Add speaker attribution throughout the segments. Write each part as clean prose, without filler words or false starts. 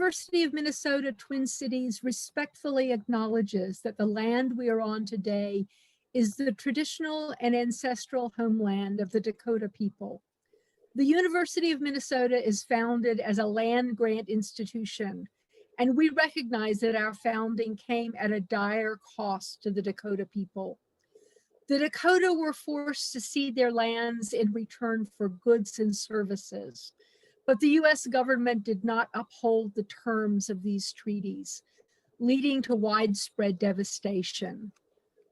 Speaker 1: University of Minnesota Twin Cities respectfully acknowledges that the land we are on today is the traditional and ancestral homeland of the Dakota people. The University of Minnesota is founded as a land grant institution, and we recognize that our founding came at a dire cost to the Dakota people. The Dakota were forced to cede their lands in return for goods and services, but the US government did not uphold the terms of these treaties, leading to widespread devastation.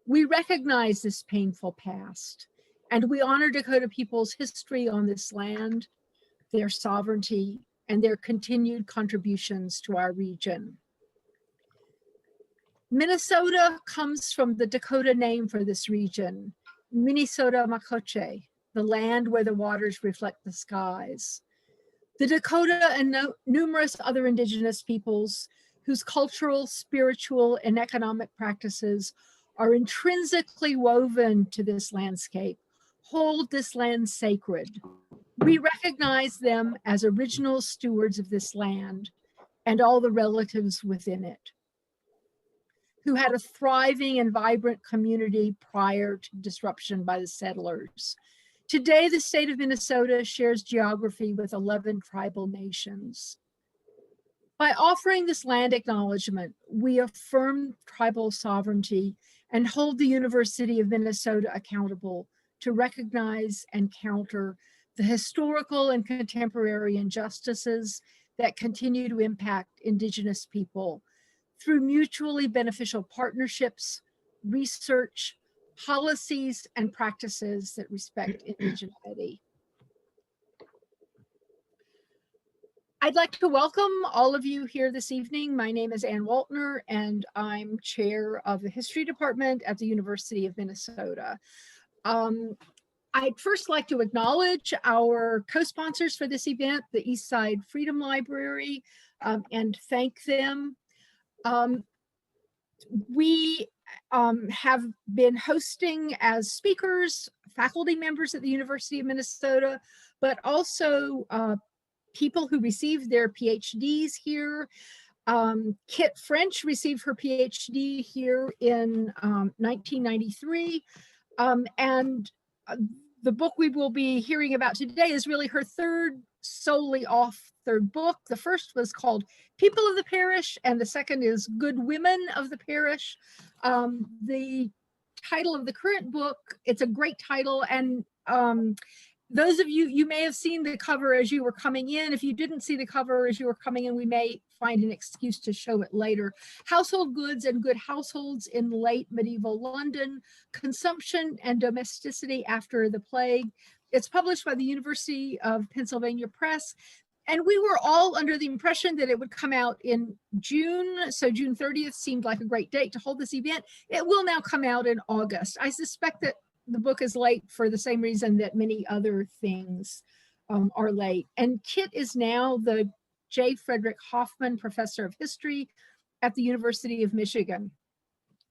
Speaker 1: We recognize this painful past, and we honor Dakota people's history on this land, their sovereignty, and their continued contributions to our region. Minnesota comes from the Dakota name for this region, Minnesota Makoche, the land where the waters reflect the skies. The Dakota and numerous other indigenous peoples whose cultural, spiritual, and economic practices are intrinsically woven to this landscape, hold this land sacred. We recognize them as original stewards of this land and all the relatives within it, who had a thriving and vibrant community prior to disruption by the settlers. Today, the state of Minnesota shares geography with 11 tribal nations. By offering this land acknowledgement, we affirm tribal sovereignty and hold the University of Minnesota accountable to recognize and counter the historical and contemporary injustices that continue to impact Indigenous people through mutually beneficial partnerships, research, policies, and practices that respect indigeneity. I'd like to welcome all of you here this evening. My name is Ann Waltner, and I'm chair of the History Department at the University of Minnesota. I'd first like to acknowledge our co-sponsors for this event, the Eastside Freedom Library, and thank them. We have been hosting as speakers, faculty members at the University of Minnesota, but also people who received their PhDs here. Kit French received her PhD here in 1993. And the book we will be hearing about today is really her third solely authored book. The first was called People of the Parish, and the second is Good Women of the Parish. The title of the current book, it's a great title, and those of you, you may have seen the cover as you were coming in. If you didn't see the cover as you were coming in, we may find an excuse to show it later. Household Goods and Good Households in Late Medieval London, Consumption and Domesticity After the Plague. It's published by the University of Pennsylvania Press. And we were all under the impression that it would come out in June. So June 30th seemed like a great date to hold this event. It will now come out in August. I suspect that the book is late for the same reason that many other things are late. And Kit is now the J. Frederick Hoffman Professor of History at the University of Michigan.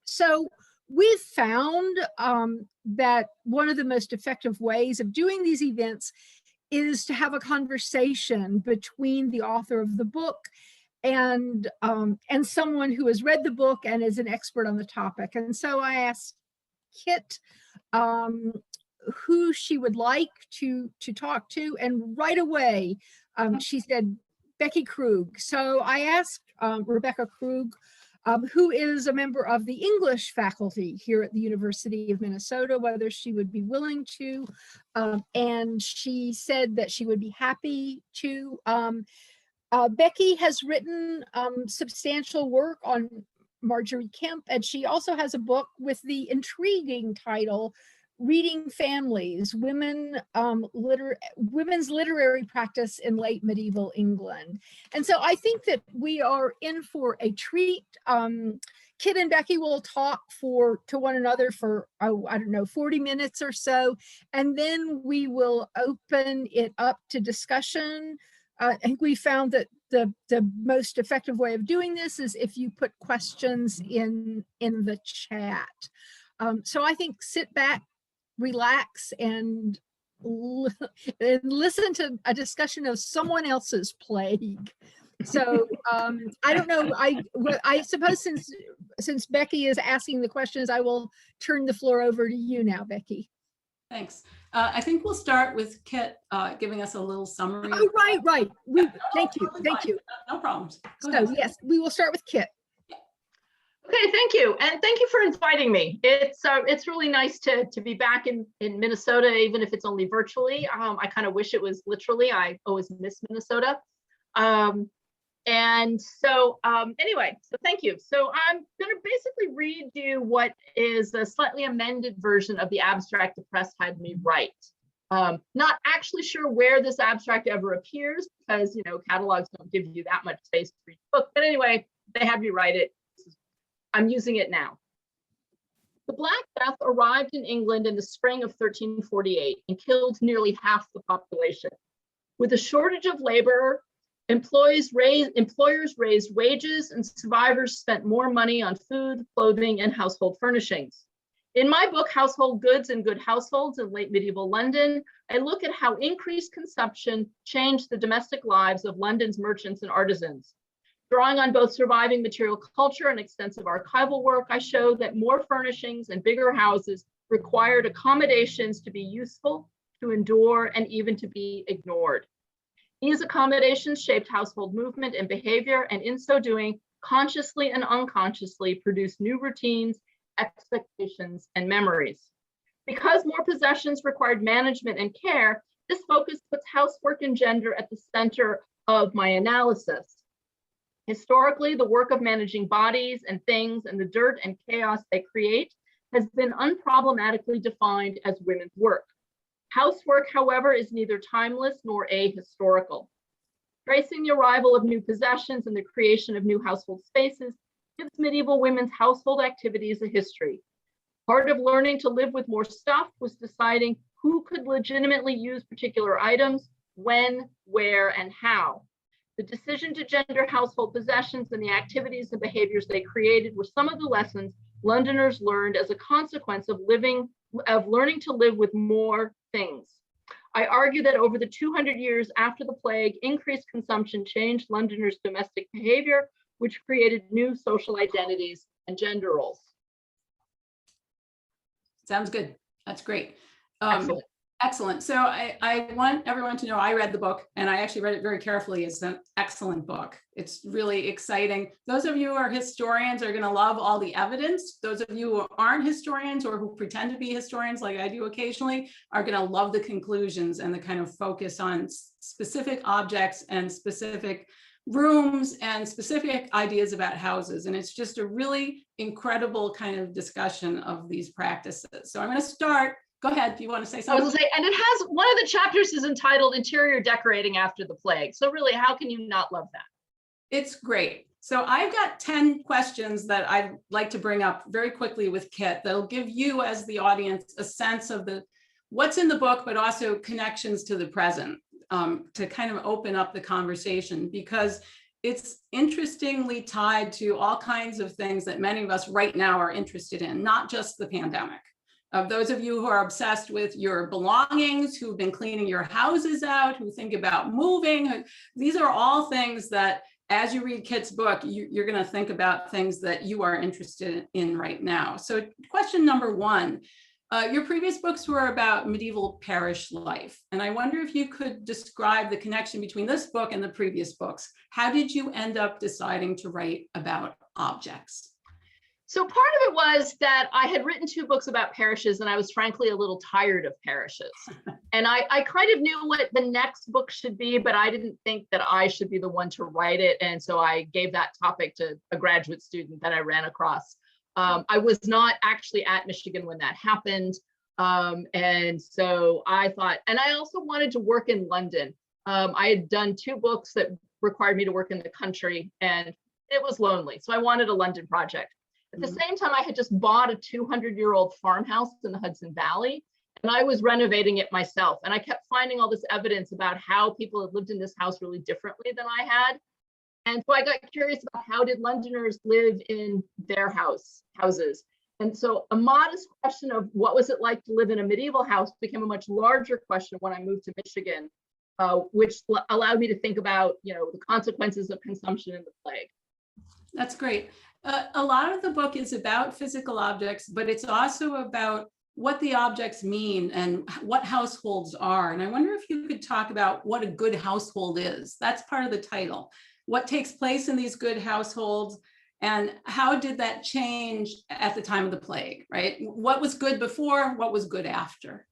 Speaker 1: So we've found that one of the most effective ways of doing these events is to have a conversation between the author of the book and someone who has read the book and is an expert on the topic. And so I asked Kit who she would like to talk to, and right away she said Becky Krug. So I asked Rebecca Krug, who is a member of the English faculty here at the University of Minnesota, whether she would be willing to, and she said that she would be happy to. Becky has written substantial work on Marjorie Kemp, and she also has a book with the intriguing title, Reading Families, Women's Literary Practice in Late Medieval England. And so I think that we are in for a treat. Kit and Becky will talk to one another for, I don't know, 40 minutes or so, and then we will open it up to discussion. I think we found that the most effective way of doing this is if you put questions in the chat. So I think sit back, relax, and listen to a discussion of someone else's plague. So I don't know. I suppose since Becky is asking the questions, I will turn the floor over to you now, Becky.
Speaker 2: Thanks. I think we'll start with Kit giving us a little summary.
Speaker 1: Oh, right. Thank you.
Speaker 2: No problems. Go
Speaker 1: So
Speaker 2: ahead.
Speaker 1: yes, we will start with Kit.
Speaker 3: Okay, thank you. And thank you for inviting me. It's really nice to be back in Minnesota, even if it's only virtually. I kind of wish it was literally. I always miss Minnesota. Anyway, so thank you. So I'm going to basically read you what is a slightly amended version of the abstract the press had me write. Not actually sure where this abstract ever appears because, catalogs don't give you that much space to read the book. But anyway, they had me write it. I'm using it now. The Black Death arrived in England in the spring of 1348 and killed nearly half the population. With a shortage of labor, employers raised wages and survivors spent more money on food, clothing, and household furnishings. In my book, Household Goods and Good Households in Late Medieval London, I look at how increased consumption changed the domestic lives of London's merchants and artisans. Drawing on both surviving material culture and extensive archival work, I show that more furnishings and bigger houses required accommodations to be useful, to endure, and even to be ignored. These accommodations shaped household movement and behavior, and in so doing, consciously and unconsciously produced new routines, expectations, and memories. Because more possessions required management and care, this focus puts housework and gender at the center of my analysis. Historically, the work of managing bodies and things and the dirt and chaos they create has been unproblematically defined as women's work. Housework, however, is neither timeless nor ahistorical. Tracing the arrival of new possessions and the creation of new household spaces gives medieval women's household activities a history. Part of learning to live with more stuff was deciding who could legitimately use particular items, when, where, and how. The decision to gender household possessions and the activities and behaviors they created were some of the lessons Londoners learned as a consequence of learning to live with more things. I argue that over the 200 years after the plague, increased consumption changed Londoners' domestic behavior, which created new social identities and gender roles.
Speaker 2: Sounds good. That's great.
Speaker 3: Excellent.
Speaker 2: So I want everyone to know I read the book, and I actually read it very carefully. It's an excellent book. It's really exciting. Those of you who are historians are going to love all the evidence. Those of you who aren't historians or who pretend to be historians, like I do occasionally, are going to love the conclusions and the kind of focus on specific objects and specific rooms and specific ideas about houses. And it's just a really incredible kind of discussion of these practices. So I'm going to start. Go ahead. Do you want to say something?
Speaker 3: I was going to say, and it has, one of the chapters is entitled Interior Decorating After the Plague. So really, how can you not love that?
Speaker 2: It's great. So I've got 10 questions that I'd like to bring up very quickly with Kit that'll give you as the audience a sense of what's in the book, but also connections to the present, to kind of open up the conversation, because it's interestingly tied to all kinds of things that many of us right now are interested in, not just the pandemic. Those of you who are obsessed with your belongings, who've been cleaning your houses out, who think about moving, these are all things that as you read Kit's book, you're going to think about things that you are interested in right now. So question number one, your previous books were about medieval parish life. And I wonder if you could describe the connection between this book and the previous books. How did you end up deciding to write about objects?
Speaker 3: So part of it was that I had written 2 books about parishes, and I was frankly a little tired of parishes. And I kind of knew what the next book should be, but I didn't think that I should be the one to write it. And so I gave that topic to a graduate student that I ran across. I was not actually at Michigan when that happened. And so I thought, and I also wanted to work in London. I had done 2 books that required me to work in the country, and it was lonely. So I wanted a London project. At the same time, I had just bought a 200-year-old farmhouse in the Hudson Valley, and I was renovating it myself. And I kept finding all this evidence about how people had lived in this house really differently than I had. And so I got curious about how did Londoners live in their houses. And so a modest question of what was it like to live in a medieval house became a much larger question when I moved to Michigan. which allowed me to think about, the consequences of consumption in the plague.
Speaker 2: That's great. A lot of the book is about physical objects, but it's also about what the objects mean and what households are. And I wonder if you could talk about what a good household is. That's part of the title. What takes place in these good households, and how did that change at the time of the plague, right? What was good before, what was good after?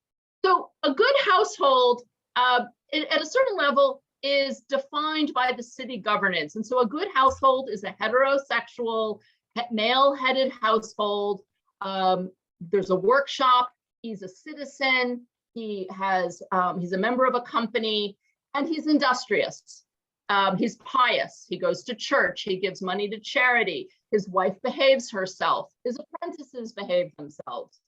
Speaker 3: So a good household, at a certain level, is defined by the city governance. And so a good household is a heterosexual, male-headed household. There's a workshop, he's a citizen, he's a member of a company, and he's industrious. He's pious, he goes to church, he gives money to charity, his wife behaves herself, his apprentices behave themselves.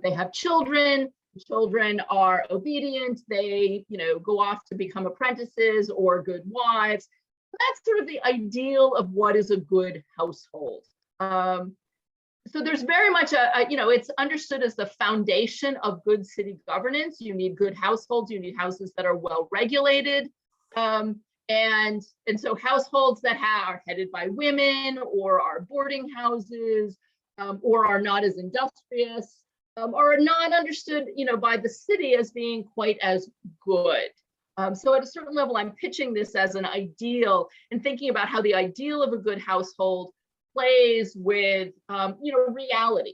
Speaker 3: They have children. Children are obedient, they go off to become apprentices or good wives. That's sort of the ideal of what is a good household. So there's very much it's understood as the foundation of good city governance. You need good households, you need houses that are well regulated. And so households that are headed by women, or are boarding houses, or are not as industrious, are not understood, by the city as being quite as good. So at a certain level, I'm pitching this as an ideal and thinking about how the ideal of a good household plays with, reality.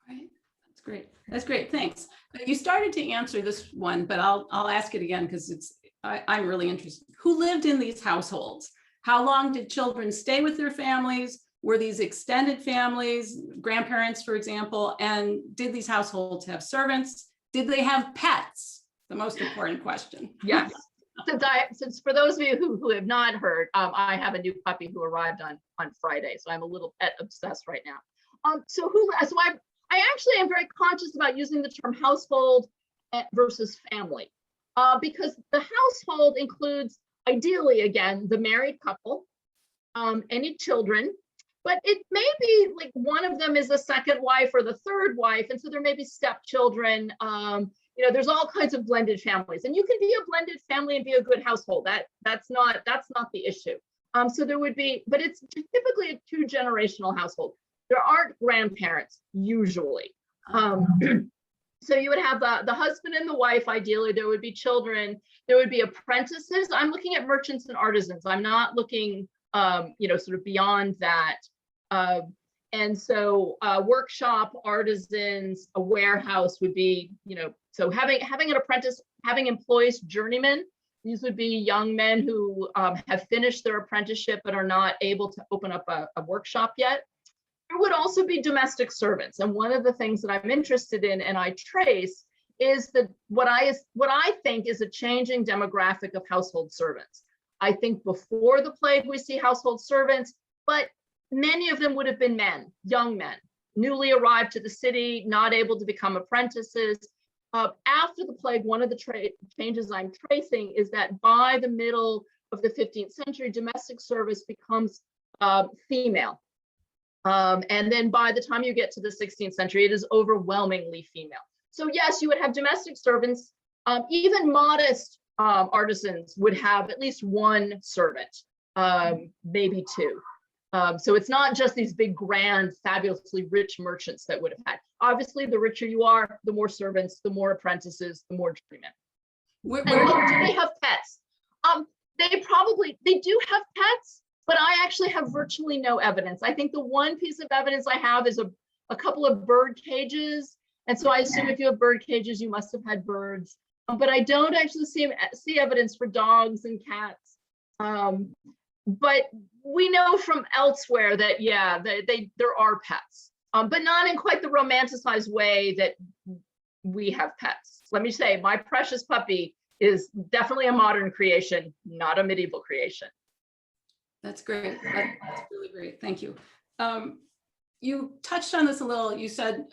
Speaker 2: Right. That's great. That's great. Thanks. You started to answer this one, but I'll ask it again because I'm really interested. Who lived in these households? How long did children stay with their families? Were these extended families, grandparents, for example, and did these households have servants? Did they have pets? The most important question.
Speaker 3: Yes. Since for those of you who have not heard, I have a new puppy who arrived on Friday, so I'm a little pet obsessed right now. So I actually am very conscious about using the term household versus family, because the household includes, ideally, again, the married couple, any children. But it may be like one of them is a second wife or the third wife, and so there may be stepchildren. There's all kinds of blended families, and you can be a blended family and be a good household. That's not the issue. So there would be, but it's typically a two-generational household. There aren't grandparents usually. So you would have the husband and the wife. Ideally, there would be children. There would be apprentices. I'm looking at merchants and artisans. I'm not looking, sort of beyond that. And so workshop, artisans, a warehouse would be, so having an apprentice, having employees, journeymen. These would be young men who have finished their apprenticeship but are not able to open up a workshop yet. There would also be domestic servants. And one of the things that I'm interested in and I trace is that what I think is a changing demographic of household servants. I think before the plague, we see household servants, but many of them would have been men, young men, newly arrived to the city, not able to become apprentices. After the plague, one of the changes I'm tracing is that by the middle of the 15th century, domestic service becomes female. And then by the time you get to the 16th century, it is overwhelmingly female. So yes, you would have domestic servants, even modest artisans would have at least one servant, maybe two. So it's not just these big, grand, fabulously rich merchants that would have had. Obviously, the richer you are, the more servants, the more apprentices, the more journeymen. Do they have pets? They do have pets, but I actually have virtually no evidence. I think the one piece of evidence I have is a couple of bird cages. And so I assume if you have bird cages, you must have had birds. But I don't actually see evidence for dogs and cats. But we know from elsewhere that, yeah, there are pets, but not in quite the romanticized way that we have pets. Let me say, my precious puppy is definitely a modern creation, not a medieval creation.
Speaker 2: That's great. That's really great. Thank you. You touched on this a little. You said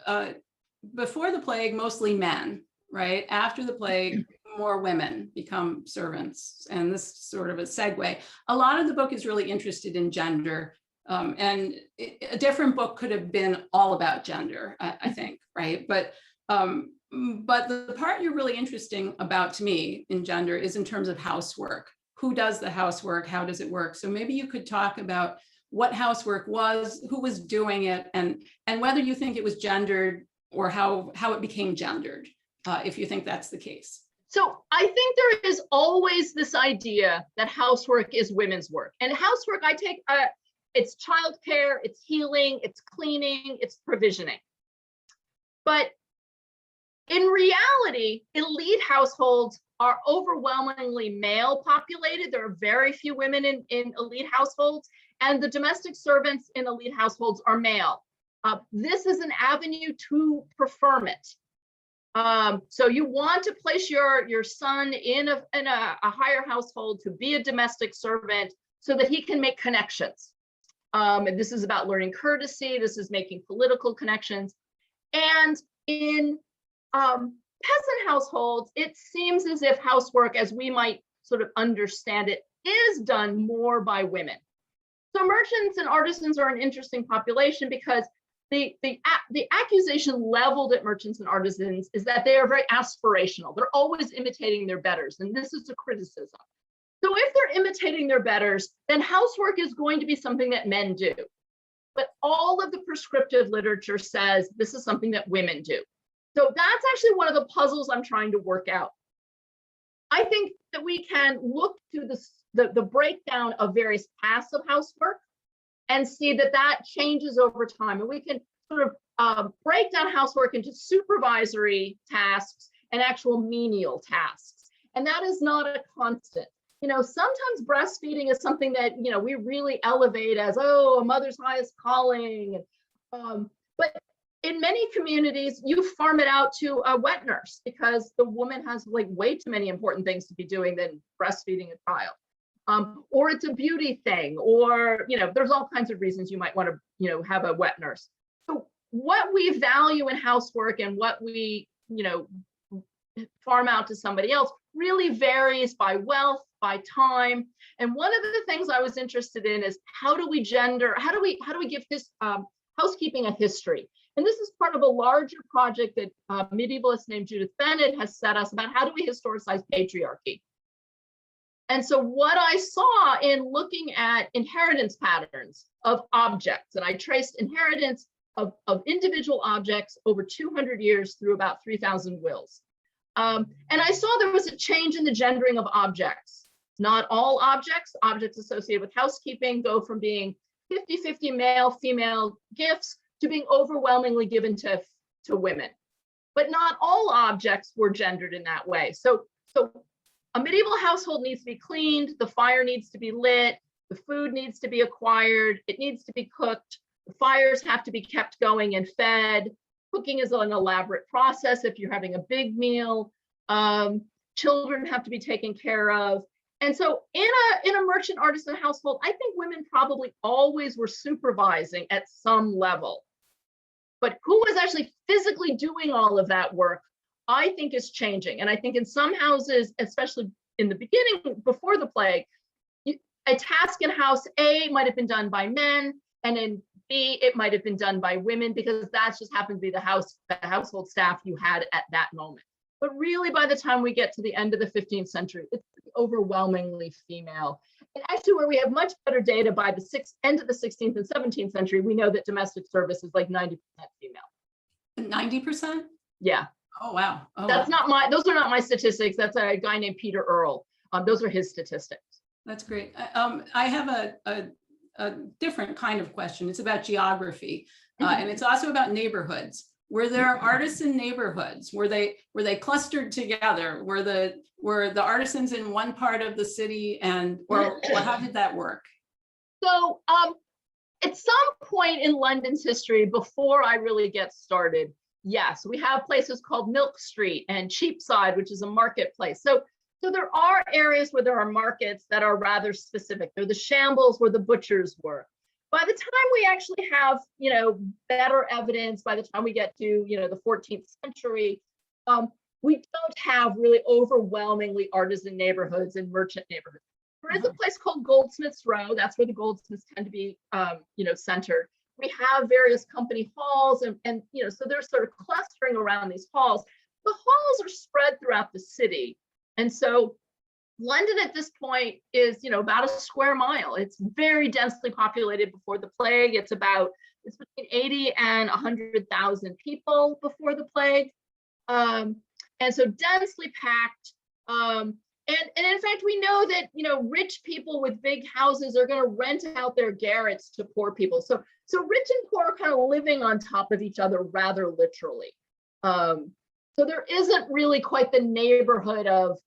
Speaker 2: before the plague, mostly men, right? After the plague, more women become servants, and this sort of a segue. A lot of the book is really interested in gender, and a different book could have been all about gender, I think, right? But But the part you're really interesting about to me in gender is in terms of housework. Who does the housework? How does it work? So maybe you could talk about what housework was, who was doing it, and whether you think it was gendered or how it became gendered, if you think that's the case.
Speaker 3: So I think there is always this idea that housework is women's work. And housework, I take, it's childcare, it's healing, it's cleaning, it's provisioning. But in reality, elite households are overwhelmingly male populated. There are very few women in elite households, and the domestic servants in elite households are male. This is an avenue to preferment. So you want to place your son in a higher household to be a domestic servant so that he can make connections. And this is about learning courtesy. This is making political connections. And in peasant households, it seems as if housework, as we might sort of understand it, is done more by women. So merchants and artisans are an interesting population because the accusation leveled at merchants and artisans is that they are very aspirational. They're always imitating their betters, and this is a criticism. So if they're imitating their betters, then housework is going to be something that men do. But all of the prescriptive literature says this is something that women do. So that's actually one of the puzzles I'm trying to work out. I think that we can look to the breakdown of various paths of housework and see that that changes over time. And we can sort of break down housework into supervisory tasks and actual menial tasks. And that is not a constant. You know, sometimes breastfeeding is something that, you know, we really elevate as, oh, a mother's highest calling. But in many communities, you farm it out to a wet nurse because the woman has like way too many important things to be doing than breastfeeding a child. Or it's a beauty thing, or, you know, there's all kinds of reasons you might want to, you know, have a wet nurse. So what we value in housework and what we, you know, farm out to somebody else really varies by wealth, by time. And one of the things I was interested in is how do we give this housekeeping a history? And this is part of a larger project that a medievalist named Judith Bennett has set us about how do we historicize patriarchy. And so what I saw in looking at inheritance patterns of objects, and I traced inheritance of individual objects over 200 years through about 3,000 wills. And I saw there was a change in the gendering of objects. Not all objects associated with housekeeping go from being 50-50 male, female gifts to being overwhelmingly given to women. But not all objects were gendered in that way. So a medieval household needs to be cleaned, the fire needs to be lit, the food needs to be acquired, it needs to be cooked, the fires have to be kept going and fed. Cooking is an elaborate process if you're having a big meal. Children have to be taken care of. And so in a merchant artisan household, I think women probably always were supervising at some level. But who was actually physically doing all of that work, I think is changing. And I think in some houses, especially in the beginning, before the plague, a task in house A might have been done by men, and in B, it might have been done by women, because that just happened to be the household staff you had at that moment. But really, by the time we get to the end of the 15th century, it's overwhelmingly female. And actually, where we have much better data by the end of the 16th and 17th century, we know that domestic service is like 90% female.
Speaker 2: 90%?
Speaker 3: Yeah.
Speaker 2: Oh, wow. Oh,
Speaker 3: That's
Speaker 2: wow.
Speaker 3: those are not my statistics. That's a guy named Peter Earle. Those are his statistics.
Speaker 2: That's great. I have a different kind of question. It's about geography, and it's also about neighborhoods. Were there artisan neighborhoods? Were they clustered together? Were the artisans in one part of the city, or how did that work?
Speaker 3: So at some point in London's history, before I really get started, yes, we have places called Milk Street and Cheapside, which is a marketplace. So there are areas where there are markets that are rather specific. They're the shambles where the butchers were. By the time we actually have, you know, better evidence, by the time we get to, you know, the 14th century, we don't have really overwhelmingly artisan neighborhoods and merchant neighborhoods. There is a place called Goldsmiths Row. That's where the goldsmiths tend to be, you know, centered. We have various company halls, and you know, so they're sort of clustering around these halls. the halls are spread throughout the city. And so London at this point is, about a square mile. It's very densely populated before the plague. It's between 80 and 100,000 people before the plague. And so densely packed. And in fact, we know that, rich people with big houses are going to rent out their garrets to poor people. So rich and poor are kind of living on top of each other rather literally. So there isn't really quite the neighborhood of,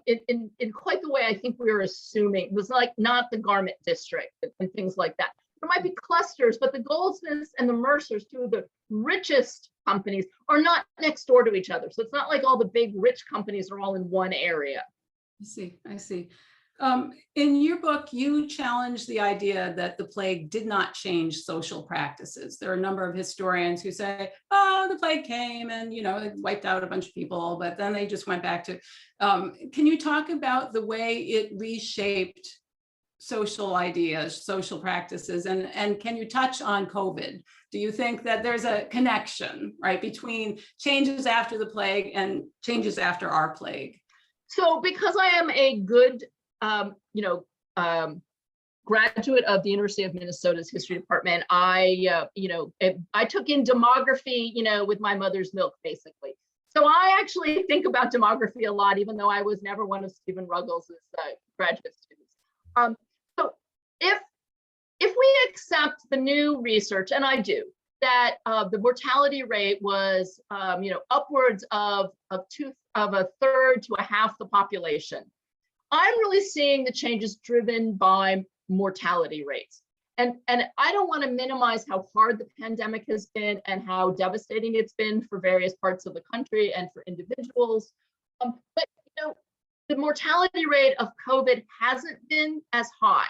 Speaker 3: in quite the way I think we were assuming. It was not the garment district and things like that. There might be clusters, but the Goldsmiths and the Mercers, two of the richest companies, are not next door to each other. So it's not like all the big rich companies are all in one area.
Speaker 2: I see. In your book, you challenge the idea that the plague did not change social practices. There are a number of historians who say, oh, the plague came and, it wiped out a bunch of people, but then they just went back to, can you talk about the way it reshaped social ideas, social practices, and can you touch on COVID? Do you think that there's a connection, right, between changes after the plague and changes after our plague?
Speaker 3: So because I am a good, graduate of the University of Minnesota's history department, I took in demography, with my mother's milk, basically. So I actually think about demography a lot, even though I was never one of Stephen Ruggles' graduate students. So if we accept the new research, and I do, that the mortality rate was, upwards of a third to a half the population, I'm really seeing the changes driven by mortality rates. And I don't want to minimize how hard the pandemic has been and how devastating it's been for various parts of the country and for individuals. But the mortality rate of COVID hasn't been as high.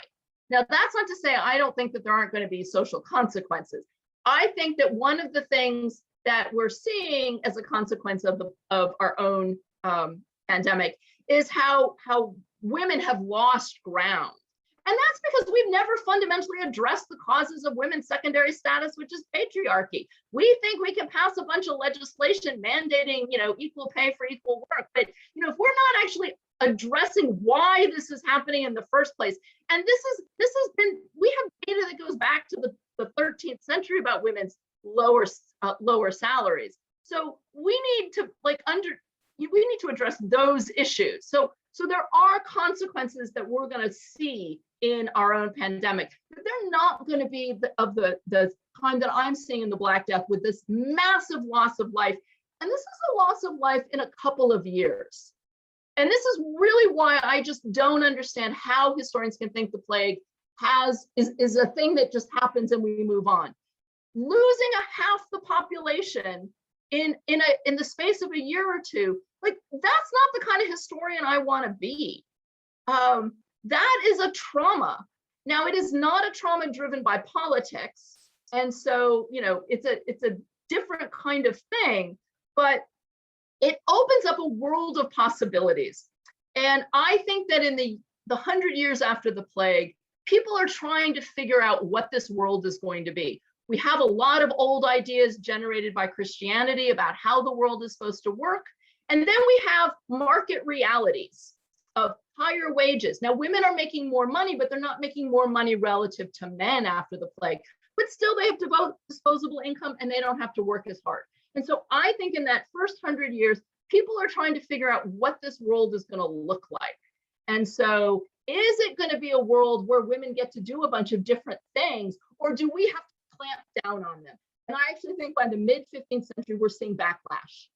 Speaker 3: Now, that's not to say I don't think that there aren't going to be social consequences. I think that one of the things that we're seeing as a consequence of our own pandemic is how women have lost ground. And that's because we've never fundamentally addressed the causes of women's secondary status, which is patriarchy. We think we can pass a bunch of legislation mandating, equal pay for equal work. But, if we're not actually addressing why this is happening in the first place, and we have data that goes back to the 13th century about women's lower salaries. So we need to address those issues. So there are consequences that we're going to see in our own pandemic, but they're not going to be the kind that I'm seeing in the Black Death, with this massive loss of life. And this is a loss of life in a couple of years. And this is really why I just don't understand how historians can think the plague is a thing that just happens and we move on. Losing a half the population in the space of a year or two, that's not the kind of historian I want to be. That is a trauma. Now, it is not a trauma driven by politics, and so it's a different kind of thing, but it opens up a world of possibilities. And I think that in the 100 years after the plague, people are trying to figure out what this world is going to be. We have a lot of old ideas generated by Christianity about how the world is supposed to work. And then we have market realities of higher wages. Now, women are making more money, but they're not making more money relative to men after the plague. But still, they have disposable income and they don't have to work as hard. And so I think in that first 100 years, people are trying to figure out what this world is going to look like. And so is it going to be a world where women get to do a bunch of different things, or do we have to clamp down on them? And I actually think by the mid-15th century, we're seeing backlash.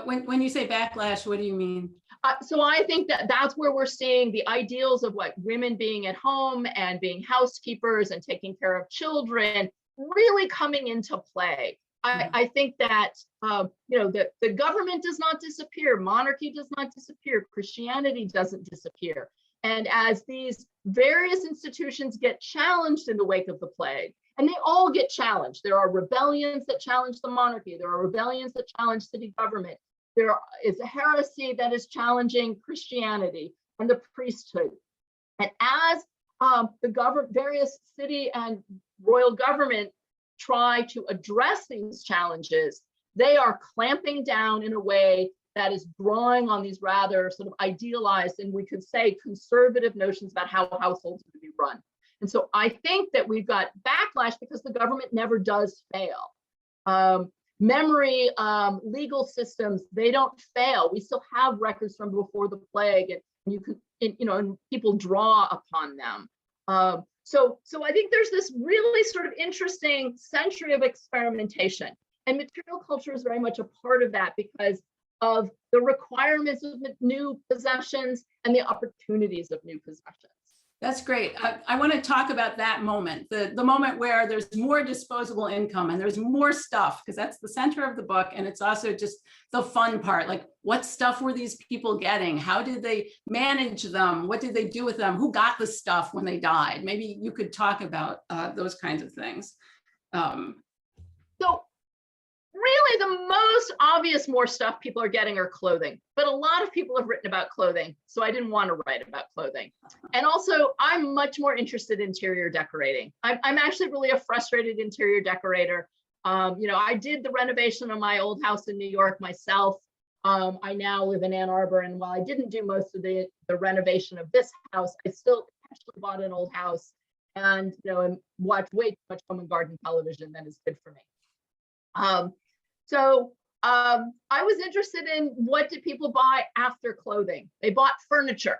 Speaker 2: When you say backlash, what do you mean?
Speaker 3: So I think that's where we're seeing the ideals of what women being at home and being housekeepers and taking care of children really coming into play. I think that the government does not disappear, monarchy does not disappear, Christianity doesn't disappear. And as these various institutions get challenged in the wake of the plague, and they all get challenged. There are rebellions that challenge the monarchy. There are rebellions that challenge city government. There is a heresy that is challenging Christianity and the priesthood. And as the various city and royal government try to address these challenges, they are clamping down in a way that is drawing on these rather sort of idealized, and we could say conservative notions about how households are to be run. And so I think that we've got backlash because the government never does fail. Memory, legal systems, they don't fail. We still have records from before the plague, and you can, and people draw upon them. So I think there's this really sort of interesting century of experimentation, and material culture is very much a part of that because of the requirements of new possessions and the opportunities of new possessions.
Speaker 2: That's great. I want to talk about that moment, the moment where there's more disposable income and there's more stuff, because that's the center of the book. And it's also just the fun part, like what stuff were these people getting? How did they manage them? What did they do with them? Who got the stuff when they died? Maybe you could talk about those kinds of things.
Speaker 3: So really the most obvious more stuff people are getting are clothing, but a lot of people have written about clothing, so I didn't want to write about clothing. And also I'm much more interested in interior decorating. I'm actually really a frustrated interior decorator. I did the renovation of my old house in New York myself. I now live in Ann Arbor, and while I didn't do most of the renovation of this house, I still actually bought an old house and and watched way too much home and garden television that is good for me. So I was interested in what did people buy after clothing. They bought furniture,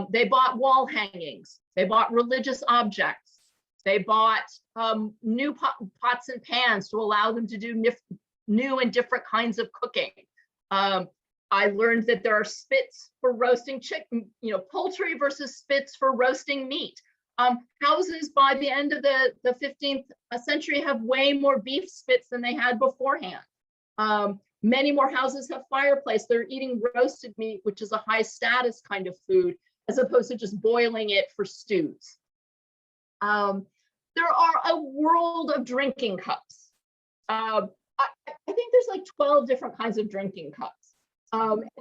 Speaker 3: they bought wall hangings, they bought religious objects, they bought new pots and pans to allow them to do new and different kinds of cooking. I learned that there are spits for roasting chicken, poultry versus spits for roasting meat. Houses by the end of the 15th century have way more beef spits than they had beforehand. Many more houses have fireplace. They're eating roasted meat, which is a high status kind of food, as opposed to just boiling it for stews. There are a world of drinking cups. I think there's like 12 different kinds of drinking cups.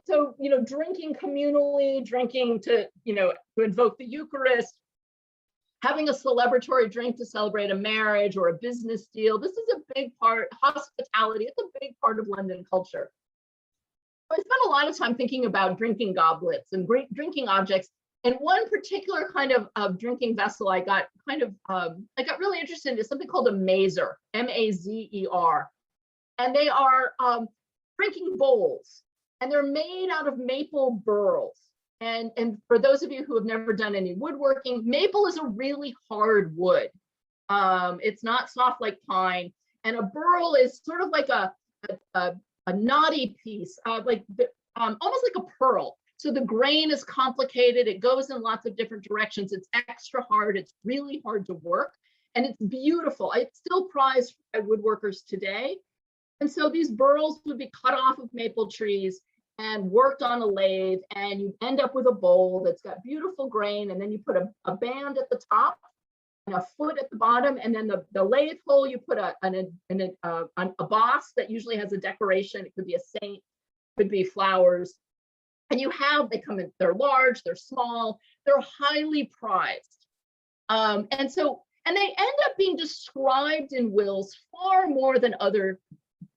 Speaker 3: So, drinking communally, drinking to invoke the Eucharist, having a celebratory drink to celebrate a marriage or a business deal. This is a big part, hospitality, it's a big part of London culture. I spent a lot of time thinking about drinking goblets and drinking objects. And one particular kind of drinking vessel I got really interested in is something called a mazer, M-A-Z-E-R. And they are drinking bowls, and they're made out of maple burls. And for those of you who have never done any woodworking, maple is a really hard wood. It's not soft like pine, and a burl is sort of like a knotty piece, almost like a pearl. So the grain is complicated. It goes in lots of different directions. It's extra hard. It's really hard to work, and it's beautiful. It's still prized by woodworkers today. And so these burls would be cut off of maple trees and worked on a lathe, and you end up with a bowl that's got beautiful grain, and then you put a band at the top and a foot at the bottom, and then the lathe hole, you put a boss that usually has a decoration. It could be a saint, could be flowers, and they come in, they're large, they're small, they're highly prized. And they end up being described in wills far more than other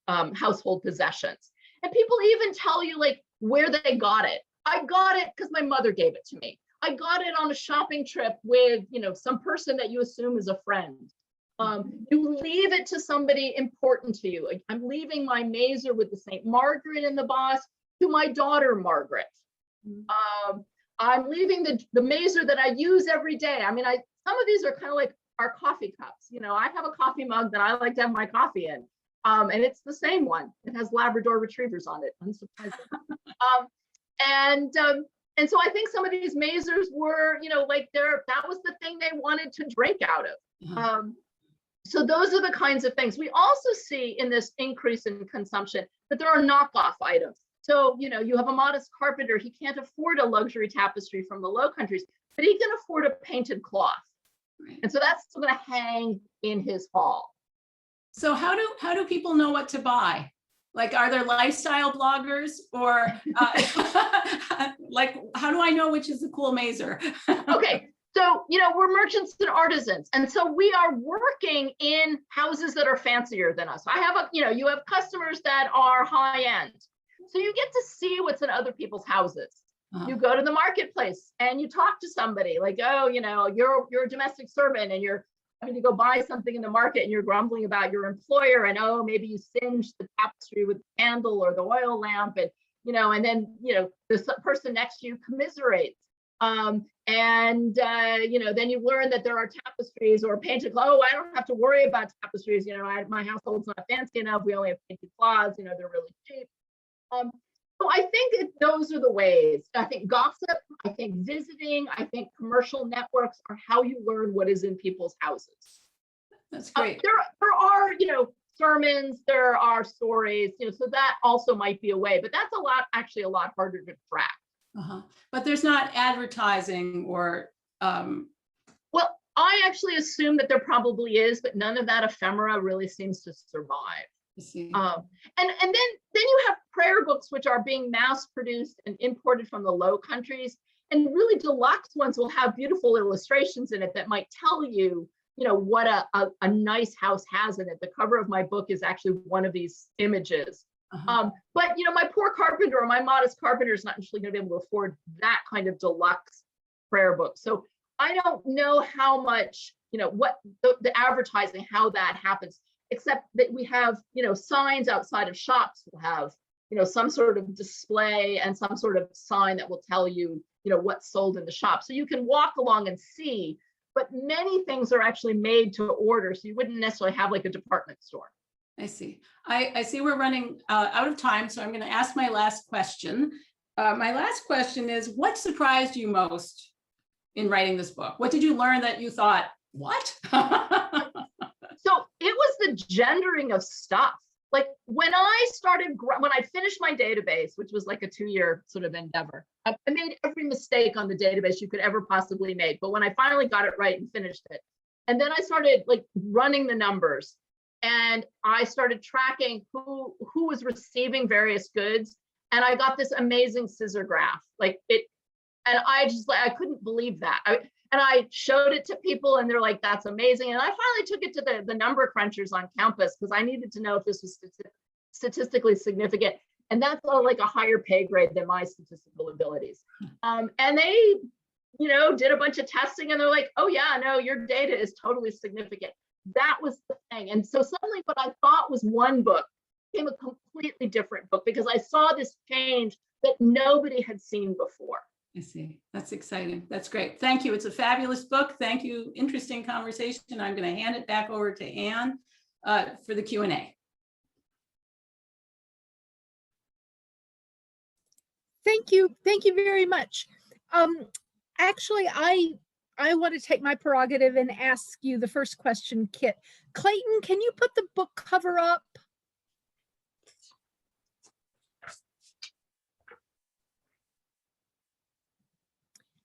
Speaker 3: household possessions. And people even tell you like where they got it. I got it because my mother gave it to me. I got it on a shopping trip with, some person that you assume is a friend. You leave it to somebody important to you. Like, I'm leaving my mazer with the St. Margaret in the boss to my daughter, Margaret. I'm leaving the mazer that I use every day. I mean, some of these are kind of like our coffee cups. I have a coffee mug that I like to have my coffee in. And it's the same one. It has Labrador retrievers on it, unsurprisingly. And so I think some of these mazers were, that was the thing they wanted to drink out of. So those are the kinds of things. We also see in this increase in consumption that there are knockoff items. So, you have a modest carpenter, he can't afford a luxury tapestry from the Low Countries, but he can afford a painted cloth. And so that's still gonna hang in his hall.
Speaker 2: So how do people know what to buy? Like, are there lifestyle bloggers, or like, how do I know which is the cool mazer?
Speaker 3: Okay, So, we're merchants and artisans. And so we are working in houses that are fancier than us. I have you have customers that are high end. So you get to see what's in other people's houses. You go to the marketplace and you talk to somebody like, oh, you're a domestic servant and you're having to go buy something in the market and you're grumbling about your employer and, oh, maybe you singed the tapestry with the candle or the oil lamp and, and then, the person next to you commiserates. Then you learn that there are tapestries or painted cloths. Oh, I don't have to worry about tapestries. My household's not fancy enough. We only have painted cloths. They're really cheap. So I think those are the ways. I think gossip, I think visiting, I think commercial networks are how you learn what is in people's houses.
Speaker 2: That's great.
Speaker 3: There are, sermons, there are stories, so that also might be a way, but that's actually a lot harder to track.
Speaker 2: But there's not advertising or.
Speaker 3: Well, I actually assume that there probably is, but none of that ephemera really seems to survive. And then you have prayer books, which are being mass produced and imported from the Low Countries. And really deluxe ones will have beautiful illustrations in it that might tell you, what a nice house has in it. The cover of my book is actually one of these images. But my poor carpenter or my modest carpenter is not actually going to be able to afford that kind of deluxe prayer book. So I don't know how much, what the advertising, how that happens, except that we have, signs outside of shops will have, some sort of display and some sort of sign that will tell you, what's sold in the shop. So you can walk along and see, but many things are actually made to order. So you wouldn't necessarily have like a department store.
Speaker 2: I see. I see we're running out of time, so I'm going to ask my last question. My last question is, what surprised you most in writing this book? What did you learn that you thought, what?
Speaker 3: So it was the gendering of stuff. Like when I finished my database, which was like a 2-year sort of endeavor, I made every mistake on the database you could ever possibly make. But when I finally got it right and finished it, and then I started like running the numbers, and I started tracking who was receiving various goods, and I got this amazing scissor graph. Like it, and I couldn't believe that. And I showed it to people and they're like, that's amazing. And I finally took it to the number crunchers on campus because I needed to know if this was statistically significant. And that's like a higher pay grade than my statistical abilities. And they, did a bunch of testing and they're like, oh yeah, no, your data is totally significant. That was the thing. And so suddenly what I thought was one book became a completely different book because I saw this change that nobody had seen before.
Speaker 2: I see. That's exciting. That's great. Thank you. It's a fabulous book. Thank you. Interesting conversation. I'm going to hand it back over to Anne for the Q&A.
Speaker 1: Thank you. Thank you very much. Actually, I want to take my prerogative and ask you the first question, Kit. Clayton, can you put the book cover up?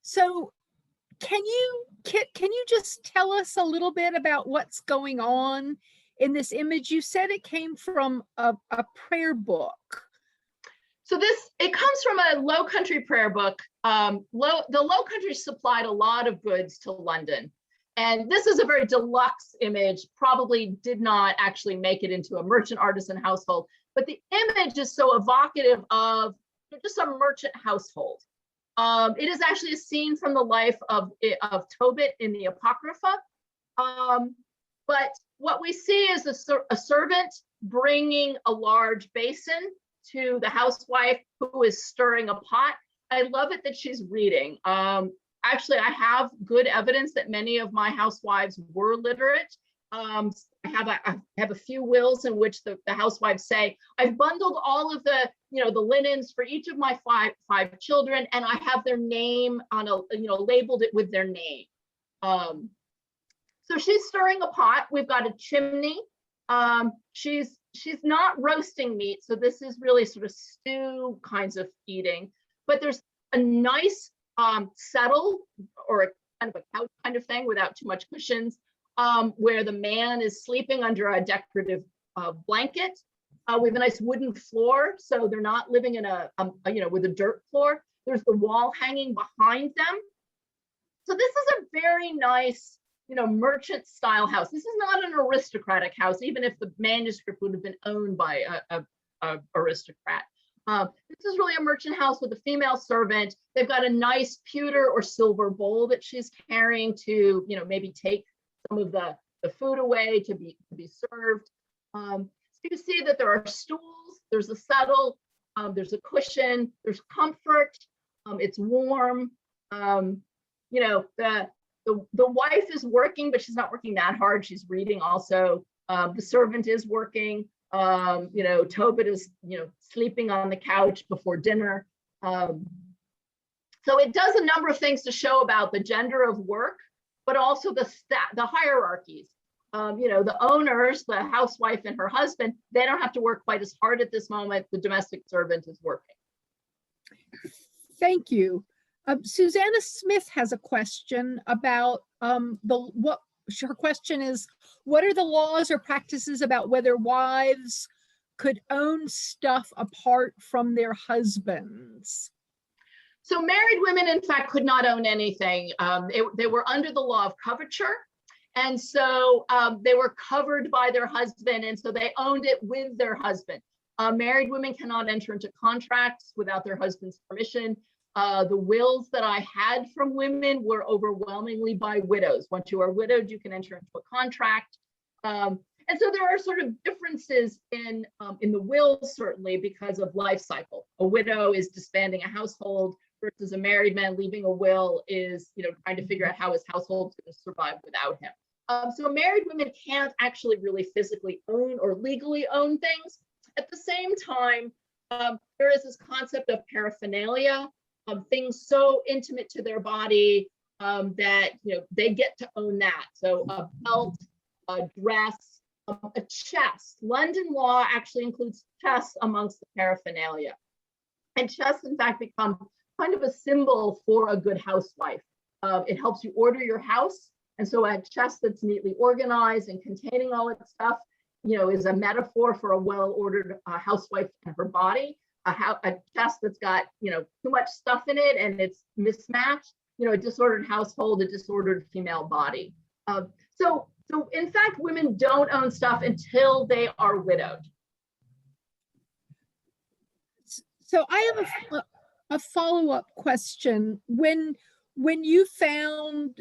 Speaker 1: So Kit, can you just tell us a little bit about what's going on in this image? You said it came from a prayer book.
Speaker 3: So it comes from a Low Country prayer book. The Low Country supplied a lot of goods to London. And this is a very deluxe image, probably did not actually make it into a merchant artisan household, but the image is so evocative of just a merchant household. It is actually a scene from the life of Tobit in the Apocrypha. But what we see is a servant bringing a large basin to the housewife who is stirring a pot. I love it that she's reading. Actually, I have good evidence that many of my housewives were literate. I have a few wills in which the housewives say, I've bundled all of the linens for each of my five children, and I have their name on labeled it with their name. So she's stirring a pot. We've got a chimney. She's not roasting meat, so this is really sort of stew kinds of eating. But there's a nice settle or a kind of a couch kind of thing without too much cushions, where the man is sleeping under a decorative blanket. We have a nice wooden floor, so they're not living in with a dirt floor. There's the wall hanging behind them. So this is a very nice, merchant style house. This is not an aristocratic house, even if the manuscript would have been owned by a aristocrat. This is really a merchant house with a female servant. They've got a nice pewter or silver bowl that she's carrying to, maybe take some of the food away to be served. So you see that there are stools, there's a settle, there's a cushion, there's comfort, it's warm. The wife is working, but she's not working that hard. She's reading also. The servant is working. Tobit is, sleeping on the couch before dinner. So it does a number of things to show about the gender of work, but also the hierarchies. The owners, the housewife and her husband, they don't have to work quite as hard at this moment. The domestic servant is working.
Speaker 1: Thank you. Susanna Smith has a question about her question is, what are the laws or practices about whether wives could own stuff apart from their husbands?
Speaker 3: So married women, in fact, could not own anything. They were under the law of coverture. And so they were covered by their husband. And so they owned it with their husband. Married women cannot enter into contracts without their husband's permission. The wills that I had from women were overwhelmingly by widows. Once you are widowed, you can enter into a contract. And so there are sort of differences in the wills, certainly, because of life cycle. A widow is disbanding a household versus a married man leaving a will is, trying to figure out how his household's going to survive without him. So married women can't actually really physically own or legally own things. At the same time, there is this concept of paraphernalia, things so intimate to their body that they get to own that. So a belt, a dress, a chest. London law actually includes chests amongst the paraphernalia. And chests, in fact, become kind of a symbol for a good housewife. It helps you order your house. And so a chest that's neatly organized and containing all its stuff, is a metaphor for a well-ordered housewife and her body. A chest that's got, too much stuff in it and it's mismatched, a disordered household, a disordered female body. So in fact, women don't own stuff until they are widowed.
Speaker 1: So I have a follow-up question. When you found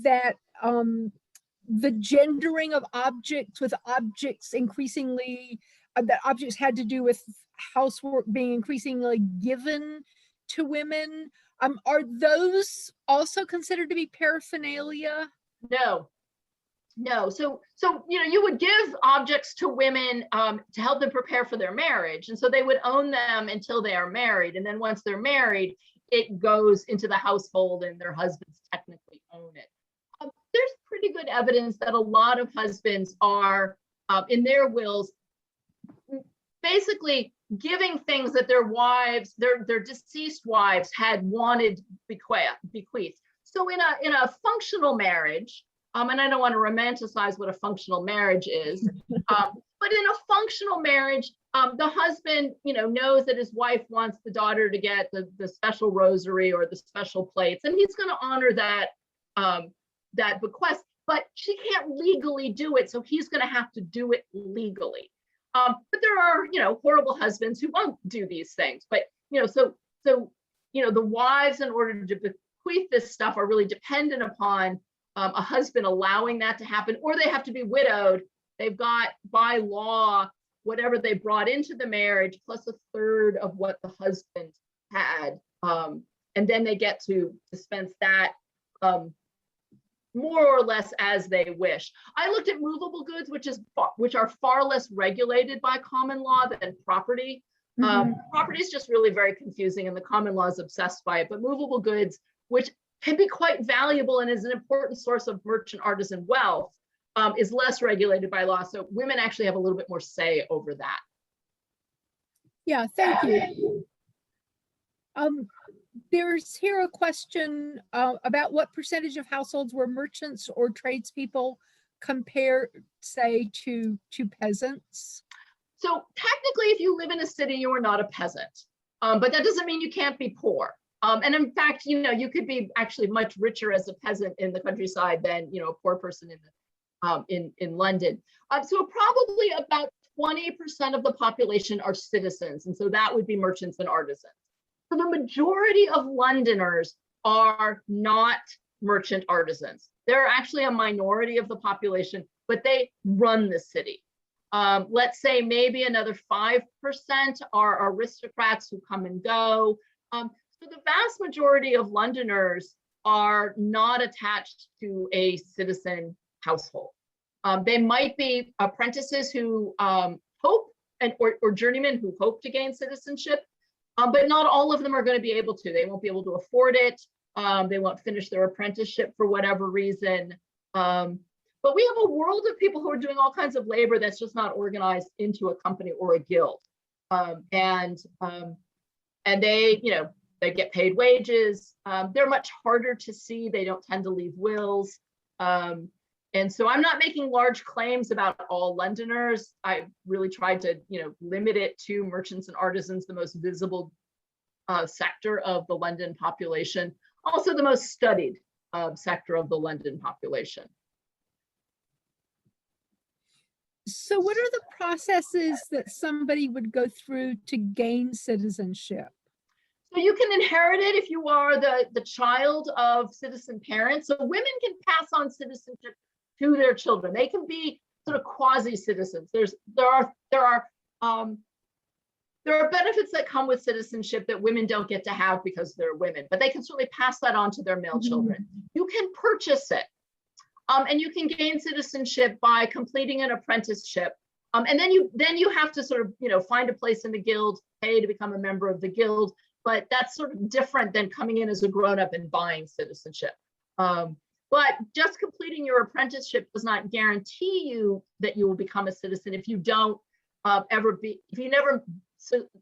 Speaker 1: that the gendering of objects with objects increasingly, that objects had to do with housework being increasingly given to women, are those also considered to be paraphernalia?
Speaker 3: No. So you would give objects to women to help them prepare for their marriage, and so they would own them until they are married, and then once they're married, it goes into the household, and their husbands technically own it. There's pretty good evidence that a lot of husbands are in their wills basically giving things that their wives, their deceased wives had wanted bequeathed. So in a functional marriage, and I don't want to romanticize what a functional marriage is, but in a functional marriage, the husband, knows that his wife wants the daughter to get the special rosary or the special plates, and he's going to honor that bequest, but she can't legally do it, so he's going to have to do it legally. But there are, horrible husbands who won't do these things. But, so the wives, in order to bequeath this stuff, are really dependent upon a husband allowing that to happen, or they have to be widowed. They've got, by law, whatever they brought into the marriage, plus a third of what the husband had. And then they get to dispense that more or less as they wish. I looked at movable goods, which are far less regulated by common law than property. Property is just really very confusing, and the common law is obsessed by it. But movable goods, which can be quite valuable and is an important source of merchant artisan wealth, is less regulated by law. So women actually have a little bit more say over that.
Speaker 1: Yeah, thank you. There's here a question about what percentage of households were merchants or tradespeople compared, say, to peasants?
Speaker 3: So technically, if you live in a city, you are not a peasant, but that doesn't mean you can't be poor. And in fact, you could be actually much richer as a peasant in the countryside than, a poor person in London. So probably about 20% of the population are citizens. And so that would be merchants and artisans. So the majority of Londoners are not merchant artisans. They're actually a minority of the population, but they run the city. Let's say maybe another 5% are aristocrats who come and go. So the vast majority of Londoners are not attached to a citizen household. They might be apprentices who hope or journeymen who hope to gain citizenship, but not all of them are going to be able to. They won't be able to afford it. They won't finish their apprenticeship for whatever reason. But we have a world of people who are doing all kinds of labor that's just not organized into a company or a guild. And they, they get paid wages. They're much harder to see. They don't tend to leave wills. And so I'm not making large claims about all Londoners. I really tried to, limit it to merchants and artisans, the most visible sector of the London population, also the most studied sector of the London population.
Speaker 1: So what are the processes that somebody would go through to gain citizenship?
Speaker 3: So you can inherit it if you are the child of citizen parents. So women can pass on citizenship to their children. They can be sort of quasi-citizens. There are benefits that come with citizenship that women don't get to have because they're women, but they can certainly pass that on to their male children. You can purchase it. And you can gain citizenship by completing an apprenticeship. And then you have to sort of, find a place in the guild, pay to become a member of the guild. But that's sort of different than coming in as a grown-up and buying citizenship. But just completing your apprenticeship does not guarantee you that you will become a citizen if you don't if you never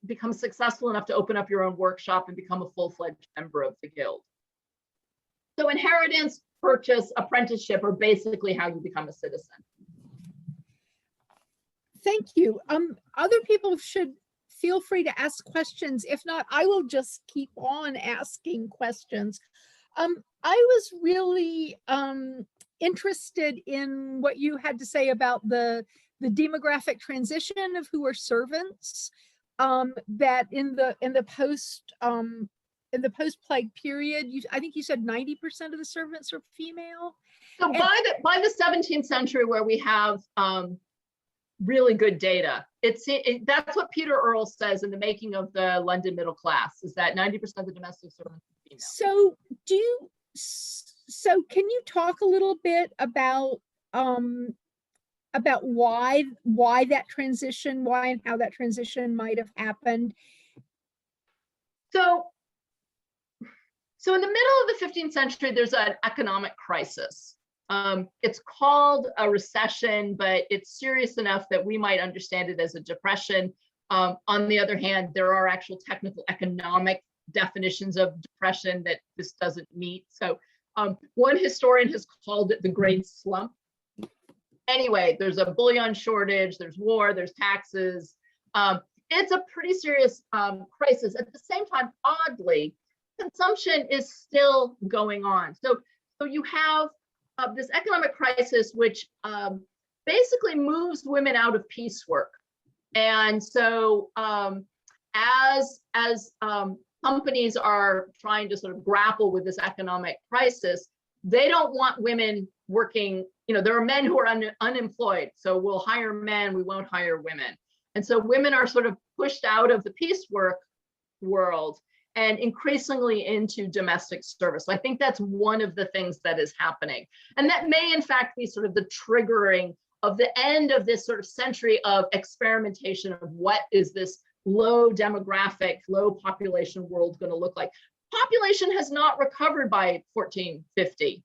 Speaker 3: become successful enough to open up your own workshop and become a full-fledged member of the guild. So inheritance, purchase, apprenticeship are basically how you become a citizen.
Speaker 1: Thank you. Other people should feel free to ask questions. If not, I will just keep on asking questions. I was really interested in what you had to say about the demographic transition of who are servants. That in the post-plague period, I think you said 90% of the servants are female.
Speaker 3: So by the 17th century, where we have really good data, that's what Peter Earle says in The Making of the London Middle Class, is that 90% of the domestic servants are female.
Speaker 1: So can you talk a little bit about why that transition, why and how that transition might have happened?
Speaker 3: So in the middle of the 15th century, there's an economic crisis. It's called a recession, but it's serious enough that we might understand it as a depression. On the other hand, there are actual technical economic definitions of depression that this doesn't meet. So one historian has called it the Great Slump. Anyway, there's a bullion shortage, there's war, there's taxes. It's a pretty serious crisis. At the same time, oddly, consumption is still going on. So you have this economic crisis, which basically moves women out of piecework. And so as companies are trying to sort of grapple with this economic crisis, they don't want women working. There are men who are unemployed, so we'll hire men, we won't hire women. And so women are sort of pushed out of the piecework world and increasingly into domestic service. So I think that's one of the things that is happening. And that may in fact be sort of the triggering of the end of this sort of century of experimentation of what is this low demographic, low population world going to look like. Population has not recovered by 1450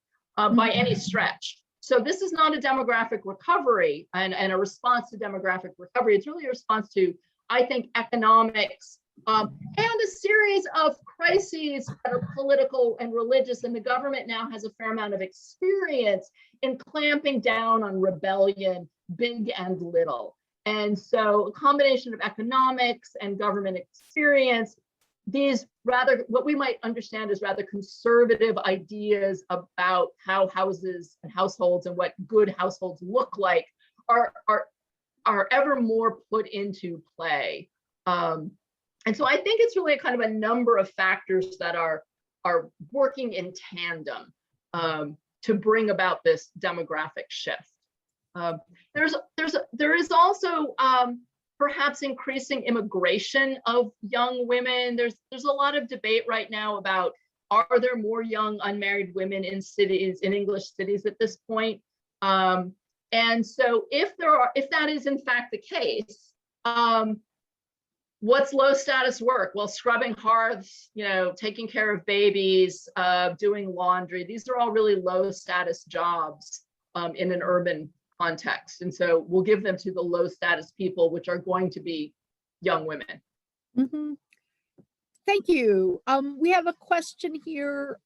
Speaker 3: by any stretch. So this is not a demographic recovery and a response to demographic recovery. It's really a response to, I think, economics and a series of crises that are political and religious. And the government now has a fair amount of experience in clamping down on rebellion, big and little. And so a combination of economics and government experience these rather, what we might understand as rather conservative ideas about how houses and households and what good households look like are ever more put into play. And so I think it's really kind of a number of factors that are working in tandem to bring about this demographic shift. There is also perhaps increasing immigration of young women. There's a lot of debate right now about, are there more young unmarried women in cities, in English cities at this point? And so if that is in fact the case, what's low status work? Well, scrubbing hearths, taking care of babies, doing laundry. These are all really low status jobs in an urban context. And so we'll give them to the low status people, which are going to be young women.
Speaker 1: Mm-hmm. Thank you. We have a question here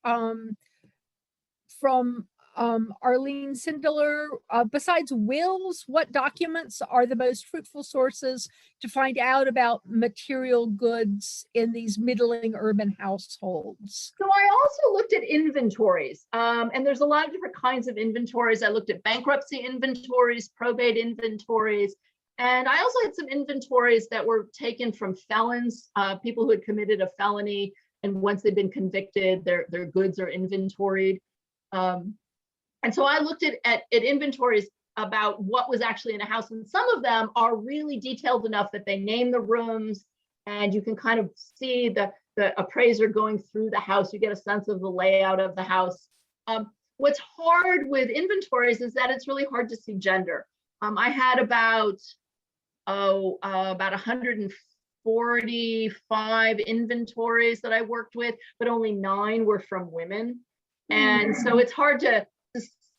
Speaker 1: from Arlene Sindler. Besides wills, what documents are the most fruitful sources to find out about material goods in these middling urban households?
Speaker 3: So I also looked at inventories, and there's a lot of different kinds of inventories. I looked at bankruptcy inventories, probate inventories, and I also had some inventories that were taken from felons, people who had committed a felony, and once they've been convicted, their goods are inventoried. And so I looked at inventories about what was actually in a house, and some of them are really detailed enough that they name the rooms, and you can kind of see the appraiser going through the house. You get a sense of the layout of the house. What's hard with inventories is that it's really hard to see gender. I had about 145 inventories that I worked with, but only 9 were from women. And so it's hard to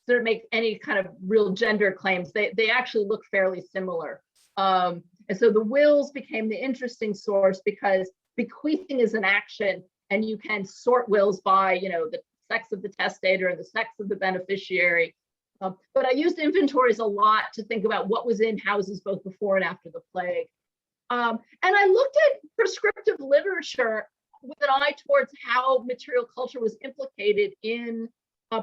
Speaker 3: sort of make any kind of real gender claims. They actually look fairly similar. And so the wills became the interesting source because bequeathing is an action, and you can sort wills by, the sex of the testator and the sex of the beneficiary. But I used inventories a lot to think about what was in houses both before and after the plague. And I looked at prescriptive literature with an eye towards how material culture was implicated in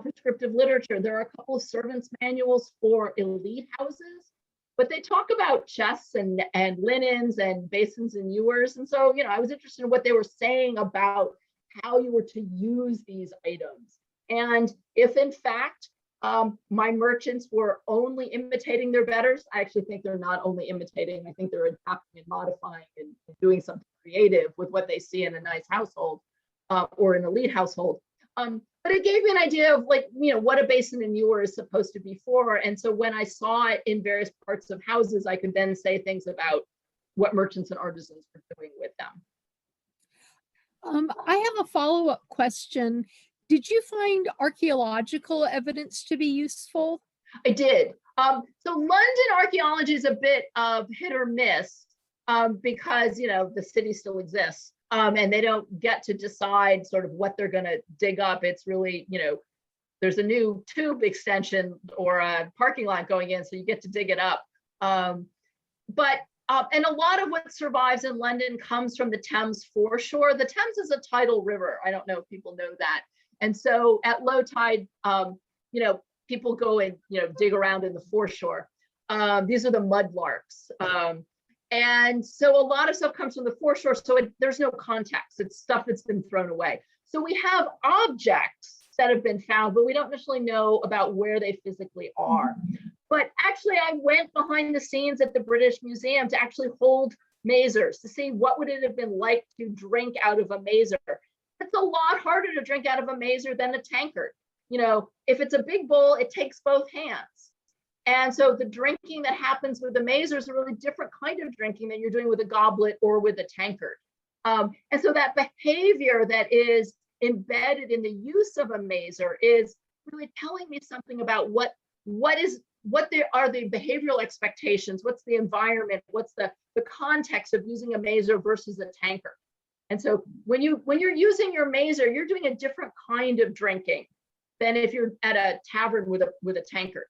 Speaker 3: prescriptive literature. There are a couple of servants' manuals for elite houses, but they talk about chests and linens and basins and ewers. And so, I was interested in what they were saying about how you were to use these items. And if in fact, my merchants were only imitating their betters, I actually think they're not only imitating, I think they're adapting and modifying and doing something creative with what they see in a nice household or an elite household. But it gave me an idea of what a basin and ewer is supposed to be for. And so when I saw it in various parts of houses, I could then say things about what merchants and artisans were doing with them.
Speaker 1: I have a follow-up question. Did you find archaeological evidence to be useful?
Speaker 3: I did. So London archaeology is a bit of hit or miss because, the city still exists. And they don't get to decide sort of what they're going to dig up. It's really, there's a new tube extension or a parking lot going in, so you get to dig it up. And a lot of what survives in London comes from the Thames foreshore. The Thames is a tidal river. I don't know if people know that. And so at low tide, people go and, dig around in the foreshore. These are the mudlarks. And so a lot of stuff comes from the foreshore, so there's no context. It's stuff that's been thrown away. So we have objects that have been found, but we don't necessarily know about where they physically are. But actually, I went behind the scenes at the British Museum to actually hold mazers to see what would it have been like to drink out of a mazer. It's a lot harder to drink out of a mazer than a tankard. If it's a big bowl, it takes both hands. And so the drinking that happens with the mazer is a really different kind of drinking than you're doing with a goblet or with a tankard. And so that behavior that is embedded in the use of a mazer is really telling me something about what are the behavioral expectations, what's the environment, what's the context of using a mazer versus a tankard. And so when you're using your mazer, you're doing a different kind of drinking than if you're at a tavern with a tankard.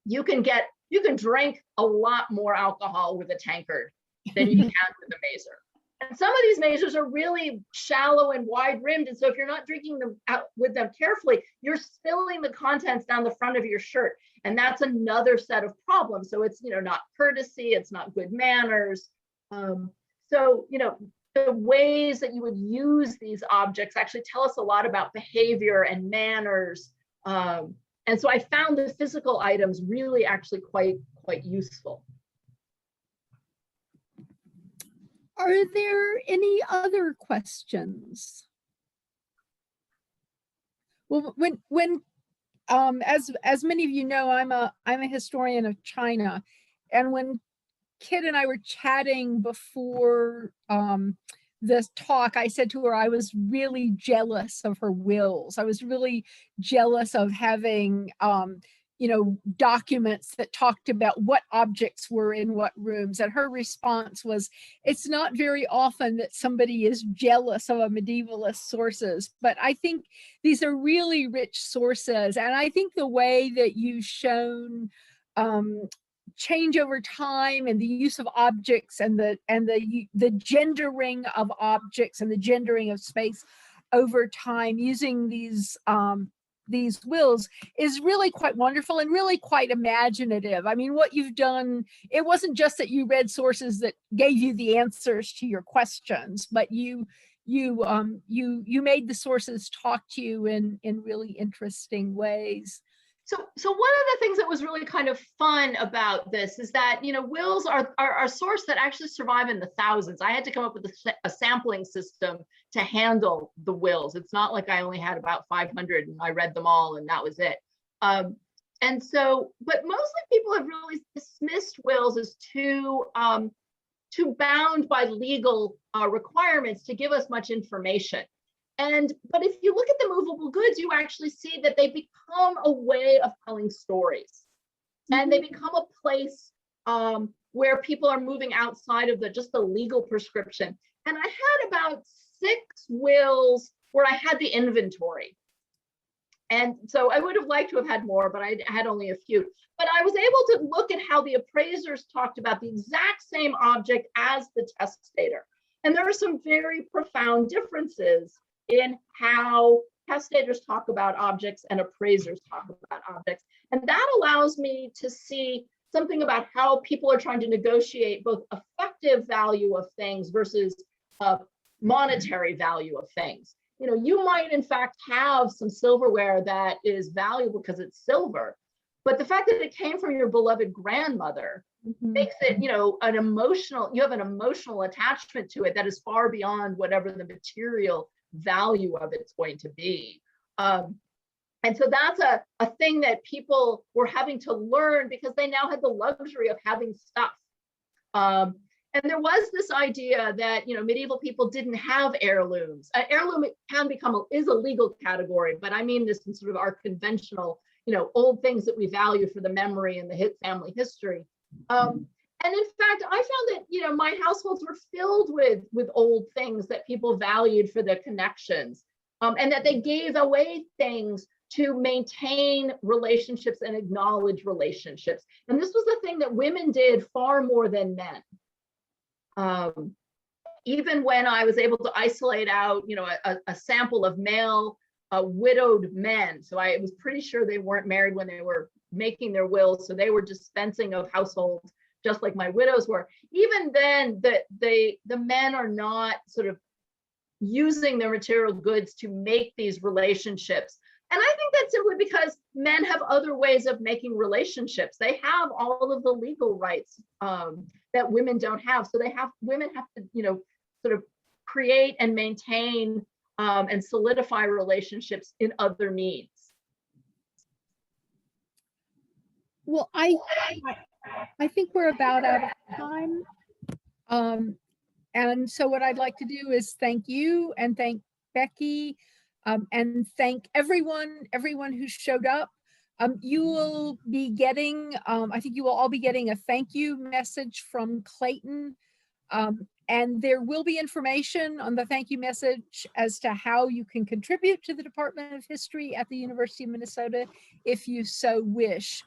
Speaker 3: You can drink a lot more alcohol with a tankard than you can with a mazer. And some of these mazers are really shallow and wide rimmed. And so if you're not drinking them out with them carefully, you're spilling the contents down the front of your shirt. And that's another set of problems. So it's, not courtesy, it's not good manners. So, the ways that you would use these objects actually tell us a lot about behavior and manners. And so I found the physical items really actually quite useful.
Speaker 1: Are there any other questions? Well, as many of you know, I'm a historian of China, and when Kit and I were chatting before this talk, I said to her I was really jealous of her wills. I was really jealous of having documents that talked about what objects were in what rooms. And her response was, it's not very often that somebody is jealous of a medievalist sources, but I think these are really rich sources. And I think the way that you've shown change over time and the use of objects and the gendering of objects and the gendering of space over time using these wills is really quite wonderful and really quite imaginative. I mean, what you've done, it wasn't just that you read sources that gave you the answers to your questions, but you made the sources talk to you in really interesting ways.
Speaker 3: So one of the things that was really kind of fun about this is that, wills are a source that actually survive in the thousands. I had to come up with a sampling system to handle the wills. It's not like I only had about 500 and I read them all and that was it. And so, but mostly people have really dismissed wills as too bound by legal requirements to give us much information. But if you look at the movable goods, you actually see that they become a way of telling stories. And they become a place where people are moving outside of just the legal prescription. And I had about 6 wills where I had the inventory. And so I would have liked to have had more, but I had only a few. But I was able to look at how the appraisers talked about the exact same object as the testator. And there are some very profound differences in how testators talk about objects and appraisers talk about objects. And that allows me to see something about how people are trying to negotiate both effective value of things versus monetary value of things. You might in fact have some silverware that is valuable because it's silver, but the fact that it came from your beloved grandmother makes it, you have an emotional attachment to it that is far beyond whatever the material value of it's going to be. And so that's a thing that people were having to learn because they now had the luxury of having stuff. And there was this idea that, medieval people didn't have heirlooms. Heirloom is a legal category, but I mean this in sort of our conventional, old things that we value for the memory and the family history. And in fact, I found that, my households were filled with old things that people valued for their connections, and that they gave away things to maintain relationships and acknowledge relationships. And this was the thing that women did far more than men. Even when I was able to isolate out, a sample of male widowed men. So I was pretty sure they weren't married when they were making their wills. So they were dispensing of households just like my widows were. Even then, the men are not sort of using their material goods to make these relationships. And I think that's simply because men have other ways of making relationships. They have all of the legal rights that women don't have. So women have to, sort of create and maintain and solidify relationships in other means.
Speaker 1: Well, I think we're about out of time. And so what I'd like to do is thank you and thank Becky and thank everyone who showed up. You will be getting, I think you will all be getting a thank you message from Clayton. And there will be information on the thank you message as to how you can contribute to the Department of History at the University of Minnesota if you so wish.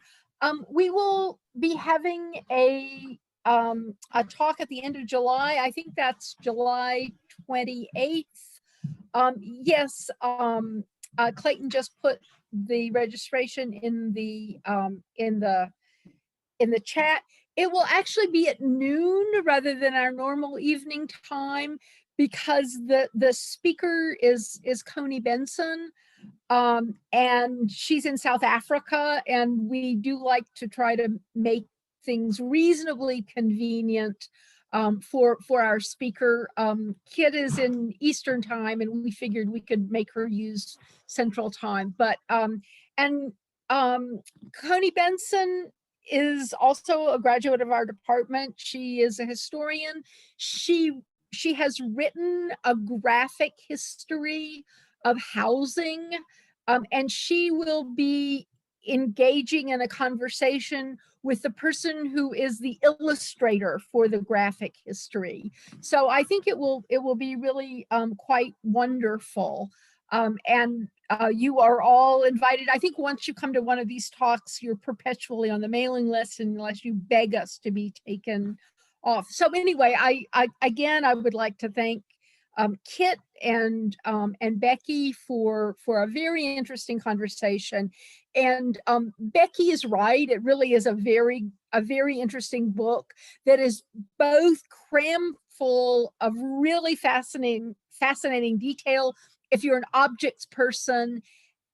Speaker 1: We will be having a a talk at the end of July. I think that's July 28th. Yes, Clayton just put the registration in the chat. It will actually be at noon rather than our normal evening time, because the speaker is Connie Benson, and she's in South Africa, and we do like to try to make things reasonably convenient for our speaker. Kit is in Eastern time, and we figured we could make her use Central time. But Connie Benson is also a graduate of our department. She is a historian. She has written a graphic history of housing, and she will be engaging in a conversation with the person who is the illustrator for the graphic history. So I think it will be really quite wonderful. And you are all invited. I think once you come to one of these talks, you're perpetually on the mailing list unless you beg us to be taken off. So anyway, I again, I would like to thank Kit and Becky for a very interesting conversation. And Becky is right. It really is a very interesting book that is both cram full of really fascinating detail if you're an objects person,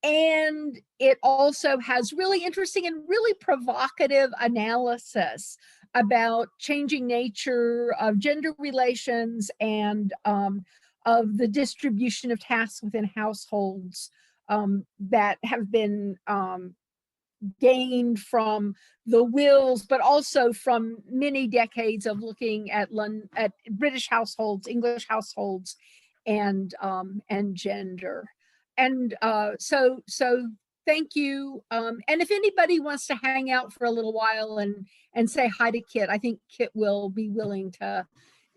Speaker 1: and it also has really interesting and really provocative analysis about changing nature of gender relations and of the distribution of tasks within households that have been gained from the wills, but also from many decades of looking at British households, English households, and gender. And so thank you. And if anybody wants to hang out for a little while and say hi to Kit, I think Kit will be willing to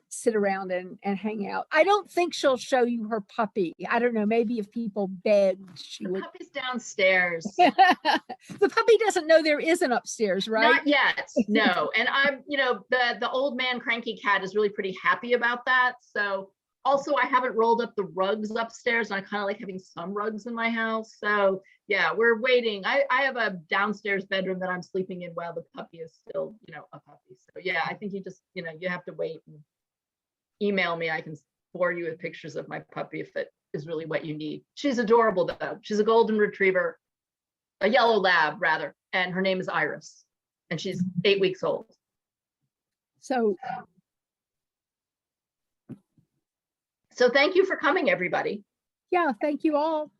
Speaker 1: sit around and hang out. I don't think she'll show you her puppy. I don't know, maybe if people begged, she would.
Speaker 3: The puppy's downstairs.
Speaker 1: The puppy doesn't know there is an upstairs, right?
Speaker 3: Not yet, no. And I'm, the old man cranky cat is really pretty happy about that. So also, I haven't rolled up the rugs upstairs, and I kind of like having some rugs in my house. So yeah, we're waiting. I have a downstairs bedroom that I'm sleeping in while the puppy is still, a puppy. So yeah, I think you just, you have to wait and email me. I can forward you with pictures of my puppy if it is really what you need. She's adorable though. She's a golden retriever, a yellow lab rather, and her name is Iris, and she's 8 weeks old. So thank you for coming, everybody.
Speaker 1: Yeah, thank you all.